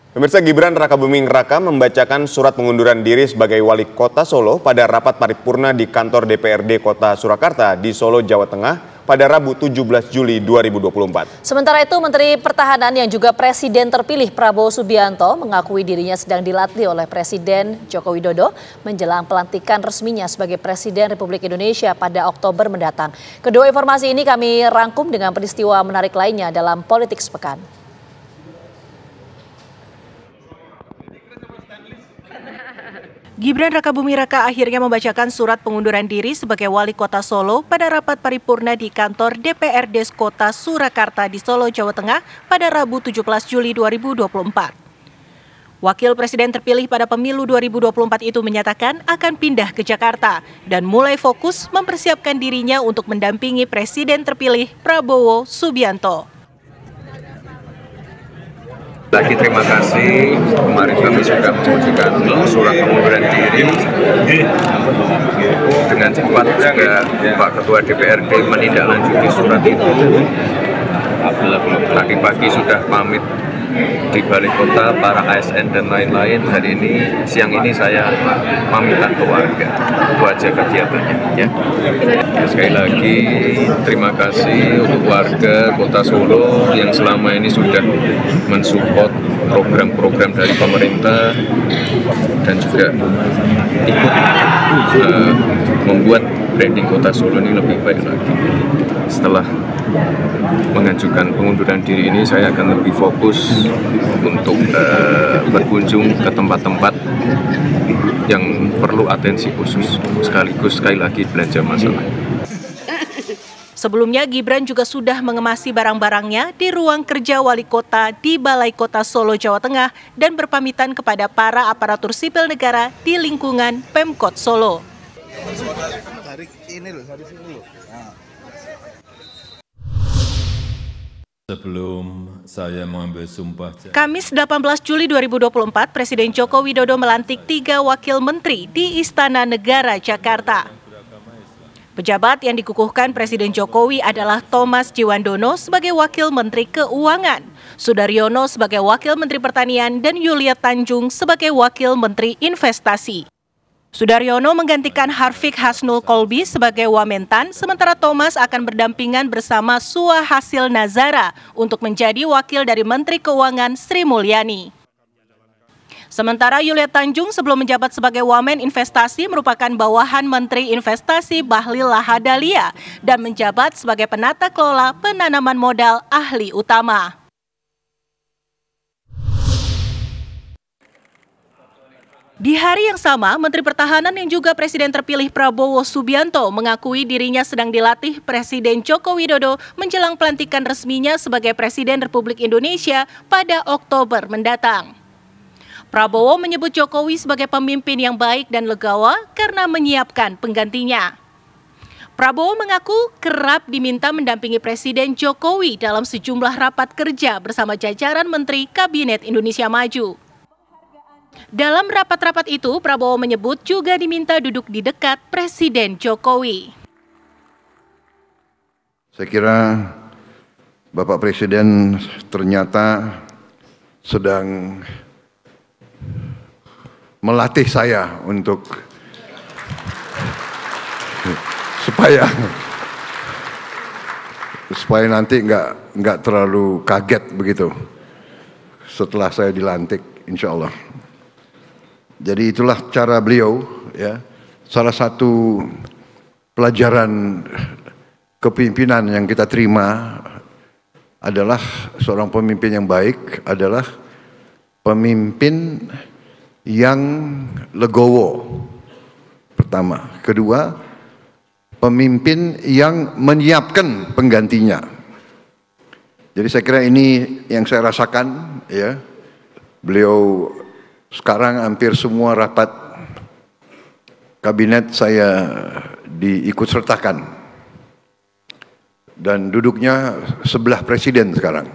Pemirsa, Gibran Rakabuming Raka membacakan surat pengunduran diri sebagai Wali Kota Solo pada rapat paripurna di kantor DPRD Kota Surakarta di Solo, Jawa Tengah pada Rabu 17 Juli 2024. Sementara itu, Menteri Pertahanan yang juga Presiden terpilih Prabowo Subianto mengakui dirinya sedang dilatih oleh Presiden Joko Widodo menjelang pelantikan resminya sebagai Presiden Republik Indonesia pada Oktober mendatang. Kedua informasi ini kami rangkum dengan peristiwa menarik lainnya dalam Politik Sepekan. Gibran Rakabuming Raka akhirnya membacakan surat pengunduran diri sebagai Wali Kota Solo pada rapat paripurna di kantor DPRD Kota Surakarta di Solo, Jawa Tengah pada Rabu 17 Juli 2024. Wakil Presiden terpilih pada pemilu 2024 itu menyatakan akan pindah ke Jakarta dan mulai fokus mempersiapkan dirinya untuk mendampingi Presiden terpilih Prabowo Subianto. Lagi terima kasih, kemarin kami sudah mengajukan surat pengunduran diri. Dengan cepat juga Pak Ketua DPRD menindaklanjuti surat itu. Tadi pagi sudah pamit di Balai Kota, para ASN dan lain-lain. Hari ini, siang ini saya pamitan ke warga. Itu aja kegiatannya. Ya. Sekali lagi, terima kasih untuk warga Kota Solo yang selama ini sudah mensupport program-program dari pemerintah dan juga ikut membuat branding Kota Solo ini lebih baik lagi. Setelah mengajukan pengunduran diri ini, saya akan lebih fokus untuk berkunjung ke tempat-tempat yang perlu atensi khusus, sekaligus sekali lagi belanja masalah. Sebelumnya, Gibran juga sudah mengemasi barang-barangnya di ruang kerja Wali Kota di Balai Kota Solo, Jawa Tengah dan berpamitan kepada para aparatur sipil negara di lingkungan Pemkot Solo. Sebelum saya mengambil sumpah. Kamis 18 Juli 2024, Presiden Joko Widodo melantik 3 wakil menteri di Istana Negara, Jakarta. Pejabat yang dikukuhkan Presiden Jokowi adalah Thomas Jiwandono sebagai Wakil Menteri Keuangan, Sudaryono sebagai Wakil Menteri Pertanian, dan Yulia Tanjung sebagai Wakil Menteri Investasi. Sudaryono menggantikan Harfiq Hasnul Kolbi sebagai Wamentan, sementara Thomas akan berdampingan bersama Sua Hasil Nazara untuk menjadi wakil dari Menteri Keuangan Sri Mulyani. Sementara Yulia Tanjung sebelum menjabat sebagai Wamen Investasi merupakan bawahan Menteri Investasi Bahlil Lahadalia dan menjabat sebagai penata kelola penanaman modal ahli utama. Di hari yang sama, Menteri Pertahanan yang juga Presiden terpilih Prabowo Subianto mengakui dirinya sedang dilatih Presiden Joko Widodo menjelang pelantikan resminya sebagai Presiden Republik Indonesia pada Oktober mendatang. Prabowo menyebut Jokowi sebagai pemimpin yang baik dan legawa karena menyiapkan penggantinya. Prabowo mengaku kerap diminta mendampingi Presiden Jokowi dalam sejumlah rapat kerja bersama jajaran Menteri Kabinet Indonesia Maju. Dalam rapat-rapat itu, Prabowo menyebut juga diminta duduk di dekat Presiden Jokowi. Saya kira Bapak Presiden ternyata sedang melatih saya untuk supaya nanti nggak terlalu kaget begitu setelah saya dilantik, insya Allah. Jadi itulah cara beliau, ya. Salah satu pelajaran kepemimpinan yang kita terima adalah seorang pemimpin yang baik adalah pemimpin yang legowo. Pertama, kedua, pemimpin yang menyiapkan penggantinya. Jadi saya kira ini yang saya rasakan, ya. Beliau sekarang hampir semua rapat kabinet saya diikut sertakan dan duduknya sebelah presiden sekarang.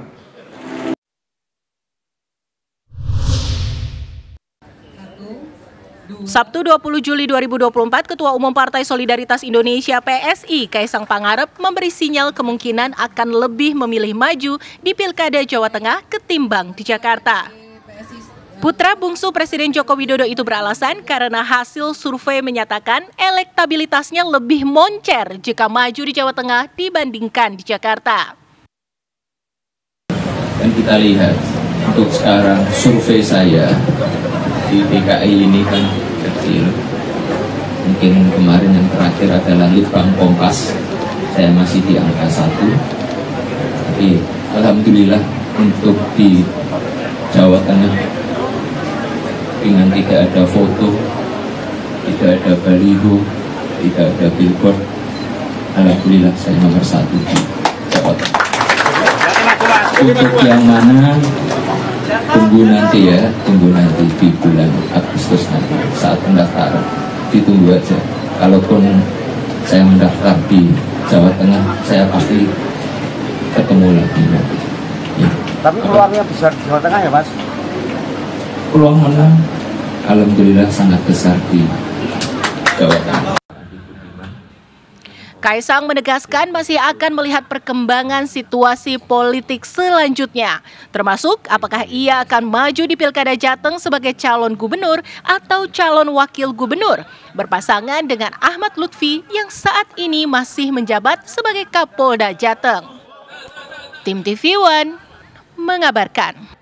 Sabtu 20 Juli 2024, Ketua Umum Partai Solidaritas Indonesia PSI Kaisang Pangarep memberi sinyal kemungkinan akan lebih memilih maju di Pilkada Jawa Tengah ketimbang di Jakarta. Putra bungsu Presiden Joko Widodo itu beralasan karena hasil survei menyatakan elektabilitasnya lebih moncer jika maju di Jawa Tengah dibandingkan di Jakarta. Dan kita lihat untuk sekarang survei saya di DKI ini kan kecil. Mungkin kemarin yang terakhir adalah Litbang Kompas, saya masih di angka 1. Tapi alhamdulillah untuk di Jawa Tengah dengan tidak ada foto, tidak ada baliho, tidak ada billboard, alhamdulillah saya nomor 1 di Jawa Tengah. Untuk yang mana tunggu nanti ya, tunggu nanti di bulan Agustus nanti saat pendaftaran, ditunggu aja. Kalaupun saya mendaftar di Jawa Tengah, saya pasti ketemu lagi nanti. Ya. Tapi peluangnya besar di Jawa Tengah ya Mas? Peluang menang alhamdulillah sangat besar di Jawa Tengah. Kaisang menegaskan masih akan melihat perkembangan situasi politik selanjutnya, termasuk apakah ia akan maju di Pilkada Jateng sebagai calon gubernur atau calon wakil gubernur, berpasangan dengan Ahmad Lutfi yang saat ini masih menjabat sebagai Kapolda Jateng. Tim TV One mengabarkan.